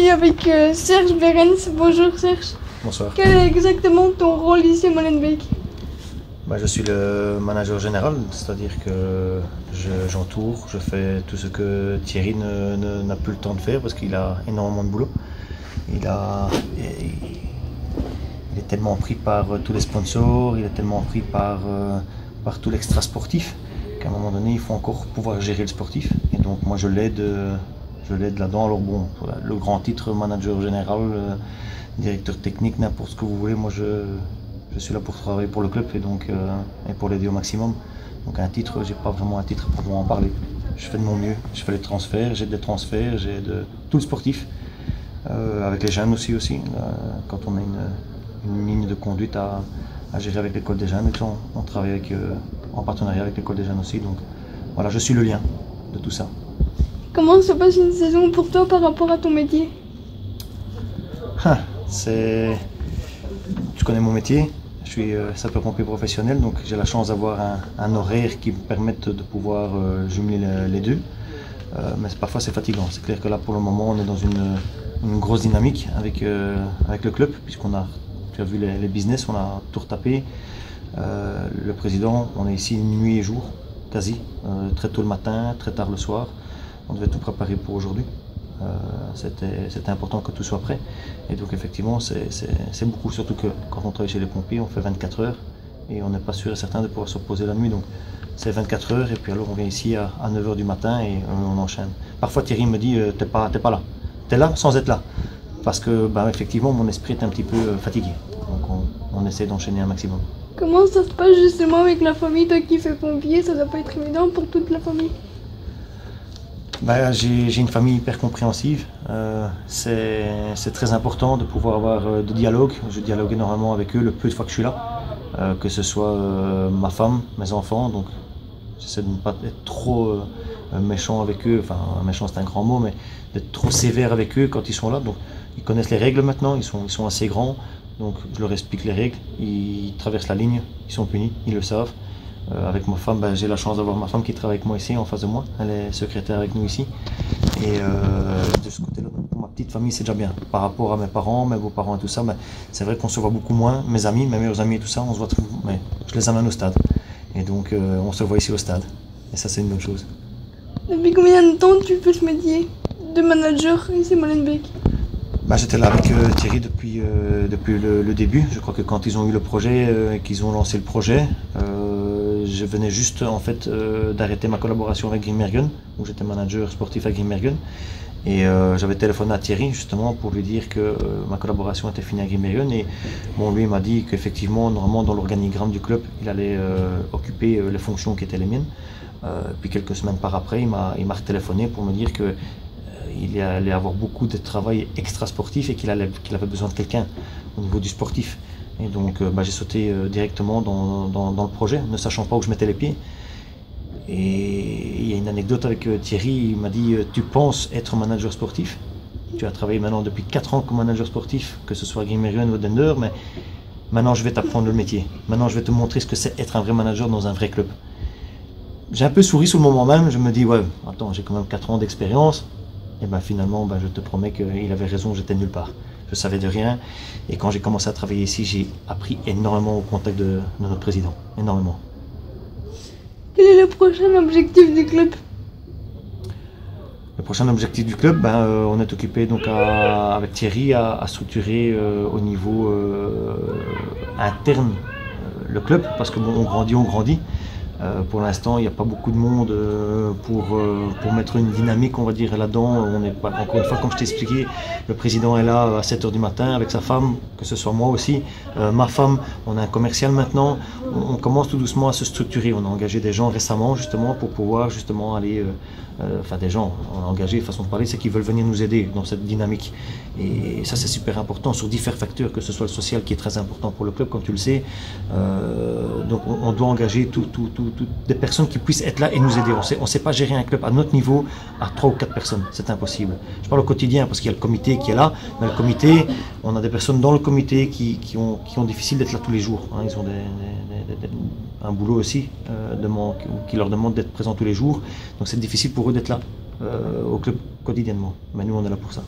ici avec Serge Berens. Bonjour Serge. Bonsoir. Quel est exactement ton rôle ici à Molenbeek? Je suis le manager général, c'est-à-dire que j'entoure, je fais tout ce que Thierry n'a plus le temps de faire parce qu'il a énormément de boulot. Il est tellement pris par tous les sponsors, il est tellement pris par tout l'extra sportif qu'à un moment donné il faut encore pouvoir gérer le sportif. Et donc moi je l'aide là-dedans. Alors bon, le grand titre manager général, directeur technique, n'importe ce que vous voulez, moi je suis là pour travailler pour le club et pour l'aider au maximum. Donc un titre, j'ai pas vraiment un titre pour pouvoir en parler. Je fais de mon mieux, je fais les transferts, j'aide des transferts, j'aide tout le sportif. Avec les jeunes aussi. Quand on a une ligne de conduite à gérer avec l'école des jeunes, on travaille en partenariat avec l'école des jeunes aussi. Donc voilà, je suis le lien de tout ça. Comment se passe une saison pour toi par rapport à ton métier? Tu connais mon métier, je suis sapeur-pompier professionnel, donc j'ai la chance d'avoir un horaire qui me permette de pouvoir jumeler les deux. Mais parfois c'est fatigant. C'est clair que là pour le moment on est dans une grosse dynamique avec le club, puisqu'on a, tu as vu les business, on a tout retapé. Le président, on est ici nuit et jour, quasi, très tôt le matin, très tard le soir. On devait tout préparer pour aujourd'hui. C'était important que tout soit prêt. Et donc effectivement c'est beaucoup, surtout que quand on travaille chez les pompiers on fait 24 heures et on n'est pas sûr et certain de pouvoir se reposer la nuit. Donc c'est 24 heures et puis alors on vient ici à 9 h du matin et on enchaîne. Parfois Thierry me dit t'es pas là. T'es là sans être là. Parce que effectivement mon esprit est un petit peu fatigué. Donc on essaie d'enchaîner un maximum. Comment ça se passe justement avec la famille? Toi qui fais pompier, ça doit pas être évident pour toute la famille? J'ai une famille hyper compréhensive. C'est très important de pouvoir avoir de dialogue. Je dialogue énormément avec eux le peu de fois que je suis là. Que ce soit ma femme, mes enfants. Donc j'essaie de ne pas être trop méchant avec eux. Enfin, méchant c'est un grand mot, mais d'être trop sévère avec eux quand ils sont là. Donc ils connaissent les règles maintenant, ils sont assez grands. Donc je leur explique les règles. Ils traversent la ligne, ils sont punis, ils le savent. Avec ma femme, j'ai la chance d'avoir ma femme qui travaille avec moi ici, en face de moi. Elle est secrétaire avec nous ici. Et de ce côté-là, pour ma petite famille, c'est déjà bien. Par rapport à mes parents, mes beaux-parents et tout ça, c'est vrai qu'on se voit beaucoup moins. Mes amis, mes meilleurs amis et tout ça, on se voit mais je les amène au stade. Et donc, on se voit ici au stade. Et ça, c'est une bonne chose. Depuis combien de temps tu fais ce métier de manager ici à Molenbeek? J'étais là avec Thierry depuis le début. Je crois que quand ils ont eu le projet et qu'ils ont lancé le projet, je venais juste en fait d'arrêter ma collaboration avec Grimbergen, où j'étais manager sportif à Grimbergen. Et j'avais téléphoné à Thierry justement pour lui dire que ma collaboration était finie à Grimbergen. Et bon, lui m'a dit qu'effectivement, normalement dans l'organigramme du club, il allait occuper les fonctions qui étaient les miennes. Puis quelques semaines par après, il m'a retéléphoné pour me dire que il allait avoir beaucoup de travail extra sportif et qu'il avait besoin de quelqu'un au niveau du sportif. Et donc j'ai sauté directement dans le projet, ne sachant pas où je mettais les pieds. Et il y a une anecdote avec Thierry, il m'a dit tu penses être manager sportif? Tu as travaillé maintenant depuis 4 ans comme manager sportif, que ce soit à Grimbergen ou à Dender, mais maintenant je vais t'apprendre le métier. Maintenant je vais te montrer ce que c'est être un vrai manager dans un vrai club. J'ai un peu souri sur le moment même, je me dis ouais, attends, j'ai quand même 4 ans d'expérience. Et finalement, je te promets qu'il avait raison, j'étais nulle part. Je savais de rien. Et quand j'ai commencé à travailler ici, j'ai appris énormément au contact de notre président. Énormément. Quel est le prochain objectif du club? Le prochain objectif du club, on est occupé donc avec Thierry à structurer au niveau interne le club, parce que on grandit. Pour l'instant, il n'y a pas beaucoup de monde pour mettre une dynamique, on va dire, là-dedans. On n'est pas, encore une fois, comme je t'ai expliqué, le président est là à 7 h du matin avec sa femme, que ce soit moi aussi, ma femme. On a un commercial maintenant. On commence tout doucement à se structurer. On a engagé des gens récemment, justement, pour pouvoir justement aller... des gens, on a engagé, façon de parler, c'est qu'ils veulent venir nous aider dans cette dynamique. Et ça, c'est super important sur différents facteurs, que ce soit le social qui est très important pour le club, comme tu le sais. Donc on doit engager des personnes qui puissent être là et nous aider. On ne sait pas gérer un club à notre niveau à 3 ou 4 personnes, c'est impossible. Je parle au quotidien parce qu'il y a le comité qui est là, mais le comité, on a des personnes dans le comité qui ont difficile d'être là tous les jours. Hein. Ils ont un boulot aussi qui leur demande d'être présents tous les jours, donc c'est difficile pour eux d'être là au club quotidiennement. Mais nous, on est là pour ça.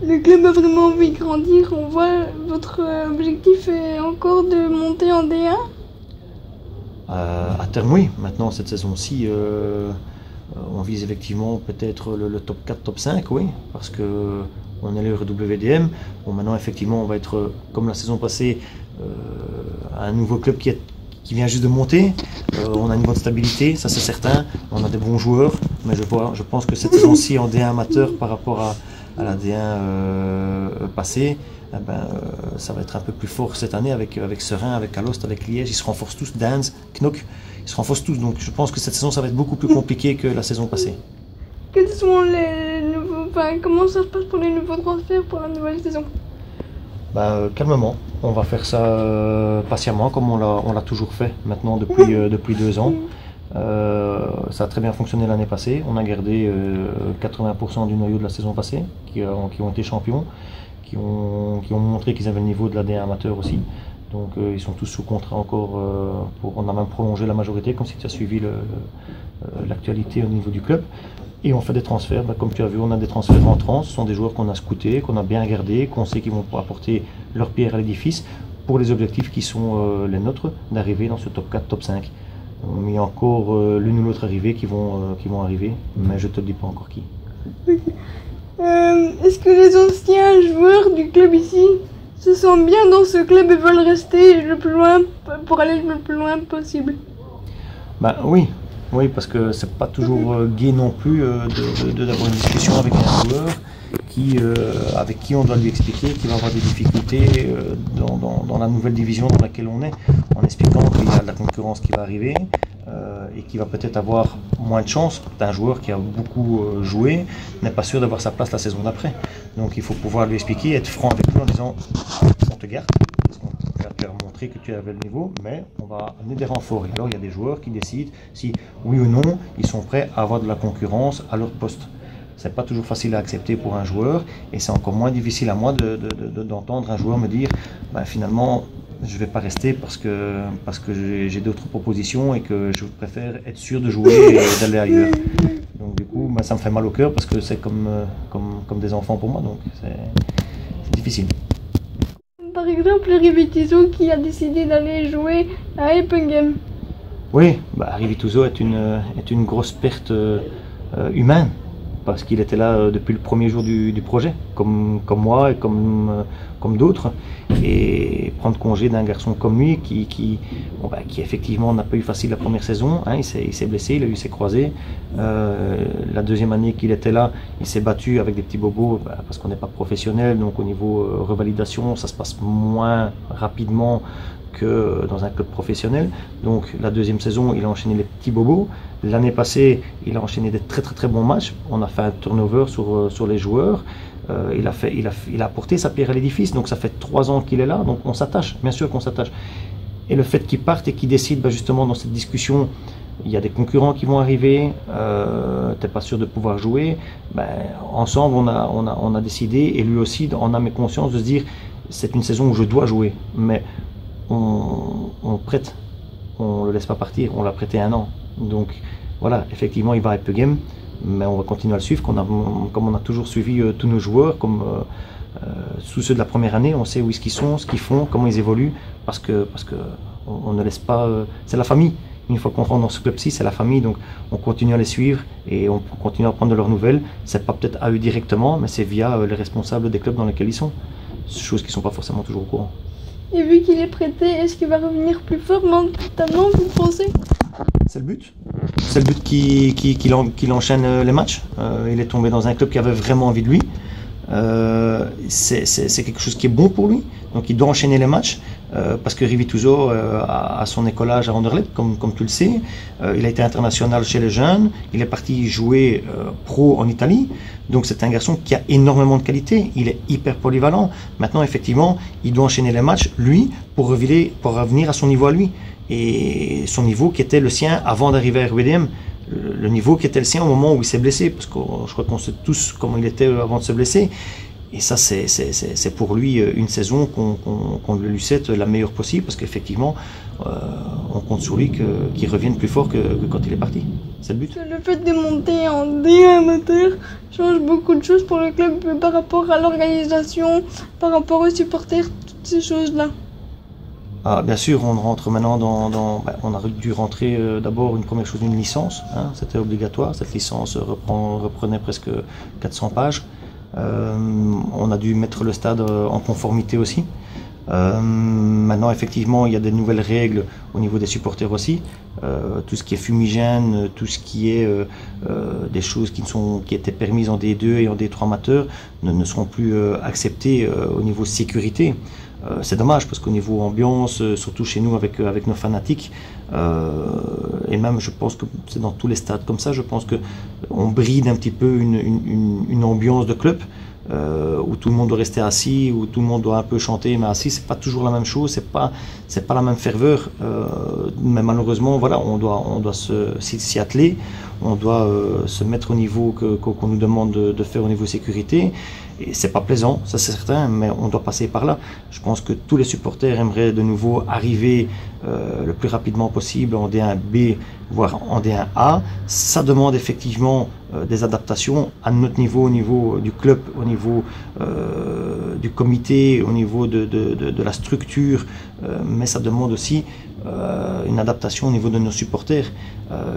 Le club a vraiment envie de grandir. On voit votre objectif est encore de monter en D1. À terme, oui. Maintenant, cette saison-ci, on vise effectivement peut-être le top 4, top 5, oui, parce que on est le WDM. Bon, maintenant, effectivement, on va être, comme la saison passée, un nouveau club qui vient juste de monter. On a une bonne stabilité, ça c'est certain. On a des bons joueurs, mais je pense que cette saison-ci en D1 amateur par rapport à la D1 passée, ça va être un peu plus fort cette année avec Serein, avec Alost, avec Liège. Ils se renforcent tous, Danz, Knock, ils se renforcent tous. Donc je pense que cette saison, ça va être beaucoup plus compliqué que la saison passée. Quels sont les nouveaux... Enfin, comment ça se passe pour les nouveaux transferts pour la nouvelle saison? Calmement, on va faire ça patiemment comme on l'a toujours fait maintenant depuis 2 ans. Ça a très bien fonctionné l'année passée. On a gardé 80% du noyau de la saison passée qui ont été champions, qui ont montré qu'ils avaient le niveau de la D1 amateur aussi. Donc ils sont tous sous contrat encore. On a même prolongé la majorité, comme si tu as suivi l'actualité au niveau du club. Et on fait des transferts, comme tu as vu, on a des transferts entrants. Ce sont des joueurs qu'on a scoutés, qu'on a bien gardés, qu'on sait qu'ils vont apporter leur pierre à l'édifice pour les objectifs qui sont les nôtres, d'arriver dans ce top 4, top 5. Il y a encore l'une ou l'autre arrivée qui vont arriver, mais je ne te dis pas encore qui. Est-ce que les anciens joueurs du club ici se sentent bien dans ce club et veulent rester le plus loin pour aller le plus loin possible? Oui, parce que c'est pas toujours gai non plus d'avoir une discussion avec un joueur avec qui on doit lui expliquer qu'il va avoir des difficultés dans la nouvelle division dans laquelle on est, en expliquant qu'il y a de la concurrence qui va arriver et qui va peut-être avoir moins de chance d'un joueur qui a beaucoup joué, n'est pas sûr d'avoir sa place la saison d'après. Donc il faut pouvoir lui expliquer, être franc avec lui en disant on te garde, parce qu'on tu as montré que tu avais le niveau, mais on va amener des renforts. Et alors il y a des joueurs qui décident si oui ou non ils sont prêts à avoir de la concurrence à leur poste. C'est pas toujours facile à accepter pour un joueur et c'est encore moins difficile à moi d'entendre un joueur me dire finalement je vais pas rester parce que j'ai d'autres propositions et que je préfère être sûr de jouer et d'aller ailleurs. Donc du coup ça me fait mal au cœur parce que c'est comme des enfants pour moi, donc c'est difficile. Par exemple, Rivituso qui a décidé d'aller jouer à Eppingen. Oui, Rivituso est une grosse perte humaine. Parce qu'il était là depuis le premier jour du projet, comme moi et comme d'autres. Et prendre congé d'un garçon comme lui, qui effectivement n'a pas eu facile la première saison, hein, il s'est blessé, il a eu ses croisés. La deuxième année qu'il était là, il s'est battu avec des petits bobos, parce qu'on n'est pas professionnel, donc au niveau revalidation, ça se passe moins rapidement que dans un club professionnel. Donc la deuxième saison, il a enchaîné les petits bobos. L'année passée, il a enchaîné des très bons matchs. On a fait un turnover sur les joueurs. Il a apporté sa pierre à l'édifice. Donc ça fait 3 ans qu'il est là. Donc on s'attache, bien sûr qu'on s'attache. Et le fait qu'il parte et qu'il décide, justement dans cette discussion, il y a des concurrents qui vont arriver, tu n'es pas sûr de pouvoir jouer. Ensemble, on a décidé, et lui aussi, en âme et conscience, de se dire c'est une saison où je dois jouer. Mais on prête, on ne le laisse pas partir, on l'a prêté 1 an. Donc voilà, effectivement il va à Eppingen, mais on va continuer à le suivre, comme on a toujours suivi tous nos joueurs, comme tous ceux de la première année, on sait où est-ce qu'ils sont, ce qu'ils font, comment ils évoluent, parce que on ne laisse pas, c'est la famille. Une fois qu'on rentre dans ce club-ci, c'est la famille, donc on continue à les suivre et on continue à prendre de leurs nouvelles. C'est pas peut-être à eux directement, mais c'est via les responsables des clubs dans lesquels ils sont, choses qui ne sont pas forcément toujours au courant. Et vu qu'il est prêté, est-ce qu'il va revenir plus fort mentalement, vous pensez? C'est le but. C'est le but qu'il enchaîne les matchs. Il est tombé dans un club qui avait vraiment envie de lui. C'est quelque chose qui est bon pour lui. Donc il doit enchaîner les matchs parce que Rivituso a son écolage à Anderlecht, comme tu le sais. Il a été international chez les jeunes. Il est parti jouer pro en Italie. Donc c'est un garçon qui a énormément de qualité. Il est hyper polyvalent. Maintenant, effectivement, il doit enchaîner les matchs, lui, pour revenir à son niveau à lui. Et son niveau qui était le sien avant d'arriver à RWDM. Le niveau qui était le sien au moment où il s'est blessé, parce que je crois qu'on sait tous comment il était avant de se blesser. Et ça, c'est pour lui une saison qu'on lui souhaite la meilleure possible, parce qu'effectivement, on compte sur lui qu'il revienne plus fort que quand il est parti. c'est le but. Le fait de monter en D1 amateur change beaucoup de choses pour le club par rapport à l'organisation, par rapport aux supporters, toutes ces choses-là. Ah, bien sûr, on rentre maintenant on a dû rentrer d'abord une première chose, une licence, hein, c'était obligatoire. Cette licence reprenait presque 400 pages. On a dû mettre le stade en conformité aussi. Maintenant, effectivement, il y a des nouvelles règles au niveau des supporters aussi. Tout ce qui est fumigène, tout ce qui est des choses qui étaient permises en D2 et en D3 amateur ne seront plus acceptées au niveau sécurité. C'est dommage parce qu'au niveau ambiance, surtout chez nous avec nos fanatiques, et même je pense que c'est dans tous les stades comme ça, je pense qu'on bride un petit peu une ambiance de club. Où tout le monde doit rester assis, où tout le monde doit un peu chanter, mais assis, c'est pas toujours la même chose, c'est pas la même ferveur. Mais malheureusement, voilà, on doit s'y atteler, on doit se mettre au niveau qu'on nous demande de faire au niveau sécurité. Et c'est pas plaisant, ça c'est certain, mais on doit passer par là. Je pense que tous les supporters aimeraient de nouveau arriver le plus rapidement possible en D1B, voire en D1A. Ça demande effectivement des adaptations à notre niveau, au niveau du club, au niveau du comité, au niveau de la structure, mais ça demande aussi une adaptation au niveau de nos supporters.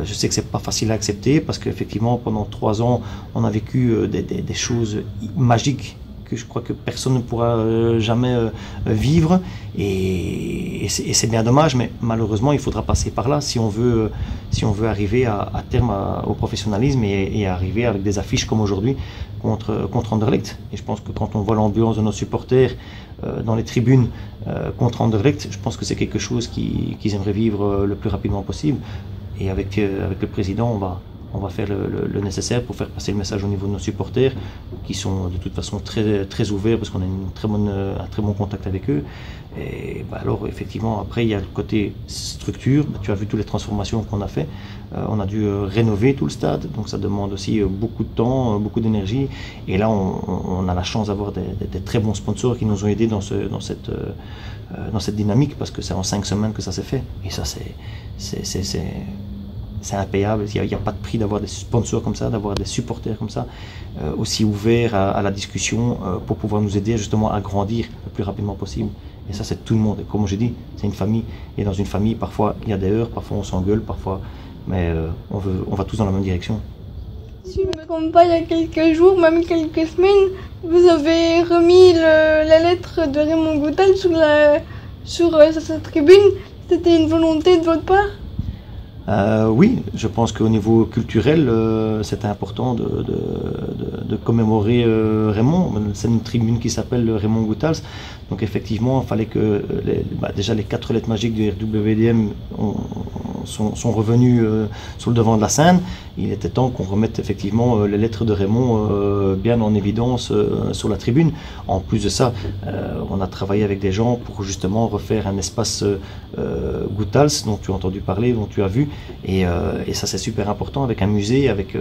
Je sais que c'est pas facile à accepter parce qu'effectivement pendant 3 ans on a vécu des choses magiques que je crois que personne ne pourra jamais vivre et c'est bien dommage, mais malheureusement il faudra passer par là si on veut arriver à terme au professionnalisme et arriver avec des affiches comme aujourd'hui contre Anderlecht. Et je pense que quand on voit l'ambiance de nos supporters dans les tribunes contre Anderlecht, je pense que c'est quelque chose qu'ils aimeraient vivre le plus rapidement possible. Et avec le président, on va faire le nécessaire pour faire passer le message au niveau de nos supporters, qui sont de toute façon très, très ouverts parce qu'on a un très bon contact avec eux. Et alors effectivement, après il y a le côté structure. Tu as vu toutes les transformations qu'on a fait. On a dû rénover tout le stade, donc ça demande aussi beaucoup de temps, beaucoup d'énergie. Et là, on a la chance d'avoir des très bons sponsors qui nous ont aidés dans cette dynamique, parce que c'est en 5 semaines que ça s'est fait. Et ça, c'est impayable. Il n'y a pas de prix d'avoir des sponsors comme ça, d'avoir des supporters comme ça, aussi ouverts à la discussion pour pouvoir nous aider justement à grandir le plus rapidement possible. Et ça, c'est tout le monde. Et comme j'ai dit, c'est une famille. Et dans une famille, parfois, il y a des heurts, parfois on s'engueule, parfois, mais on va tous dans la même direction. Si je ne me trompe pas, il y a quelques jours, même quelques semaines, vous avez remis la lettre de Raymond Goutal sur sa tribune. C'était une volonté de votre part? Oui, je pense qu'au niveau culturel, c'était important de commémorer Raymond. C'est une tribune qui s'appelle Raymond Goethals. Donc effectivement, il fallait que déjà les 4 lettres magiques du RWDM sont revenues sur le devant de la scène. Il était temps qu'on remette effectivement les lettres de Raymond bien en évidence sur la tribune. En plus de ça, on a travaillé avec des gens pour justement refaire un espace Goethals dont tu as entendu parler, dont tu as vu. Et ça, c'est super important, avec un musée, avec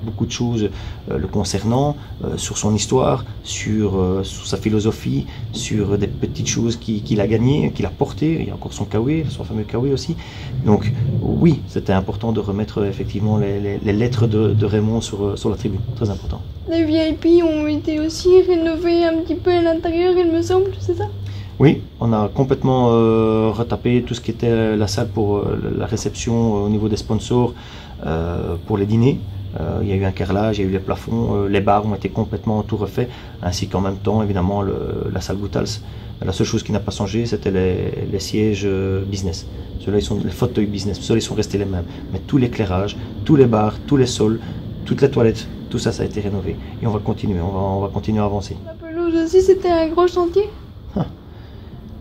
beaucoup de choses le concernant, sur son histoire, sur sa philosophie, sur des petites choses qu'il a gagnées, qu'il a portées. Il y a encore son kawaii, son fameux kawaii aussi. Donc oui, c'était important de remettre effectivement les lettres de Raymond sur la tribune, très important. Les VIP ont été aussi rénovés un petit peu à l'intérieur, il me semble, c'est ça? Oui, on a complètement retapé tout ce qui était la salle pour la réception au niveau des sponsors pour les dîners. Il y a eu un carrelage, il y a eu les plafonds, les bars ont été complètement tout refaits, ainsi qu'en même temps évidemment la salle Goethals. La seule chose qui n'a pas changé, c'était les sièges business. Ceux-là, ils sont les fauteuils business, ceux-là, ils sont restés les mêmes. Mais tout l'éclairage, tous les bars, tous les sols, toutes les toilettes, tout ça, ça a été rénové. Et on va continuer, on va continuer à avancer. La pelouse aussi, c'était un gros chantier?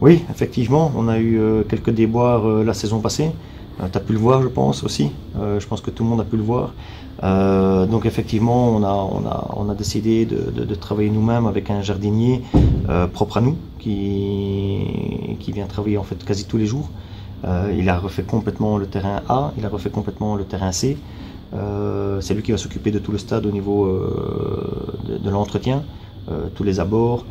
Oui, effectivement, on a eu quelques déboires la saison passée. Tu as pu le voir, je pense, aussi. Je pense que tout le monde a pu le voir. Donc effectivement, on a décidé de travailler nous-mêmes avec un jardinier propre à nous, qui vient travailler en fait quasi tous les jours. Il a refait complètement le terrain A, il a refait complètement le terrain C. C'est lui qui va s'occuper de tout le stade au niveau de l'entretien, tous les abords,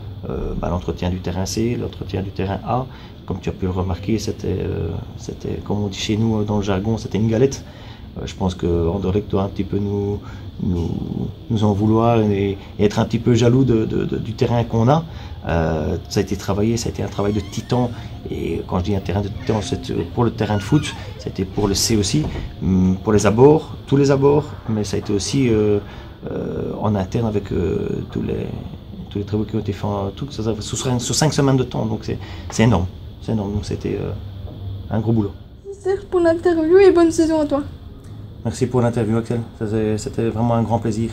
l'entretien du terrain C, l'entretien du terrain A. Comme tu as pu le remarquer, c'était comme on dit chez nous dans le jargon, c'était une galette. Je pense que Anderlecht doit un petit peu nous en vouloir et être un petit peu jaloux du terrain qu'on a. Ça a été travaillé, ça a été un travail de titan, et quand je dis un terrain de titan, c'est pour le terrain de foot, c'était pour le C aussi, pour les abords, tous les abords, mais ça a été aussi en interne avec tous les travaux qui ont été faits, sur 5 semaines de temps, donc c'est énorme, donc c'était un gros boulot. Serge pour l'interview et bonne saison à toi. Merci pour l'interview, Axel, c'était vraiment un grand plaisir.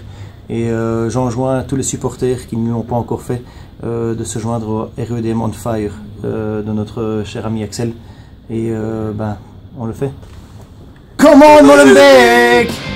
Et j'enjoins tous les supporters qui ne l'ont pas encore fait de se joindre au REDM on Fire de notre cher ami Axel. Et on le fait. Come on Molenbeek!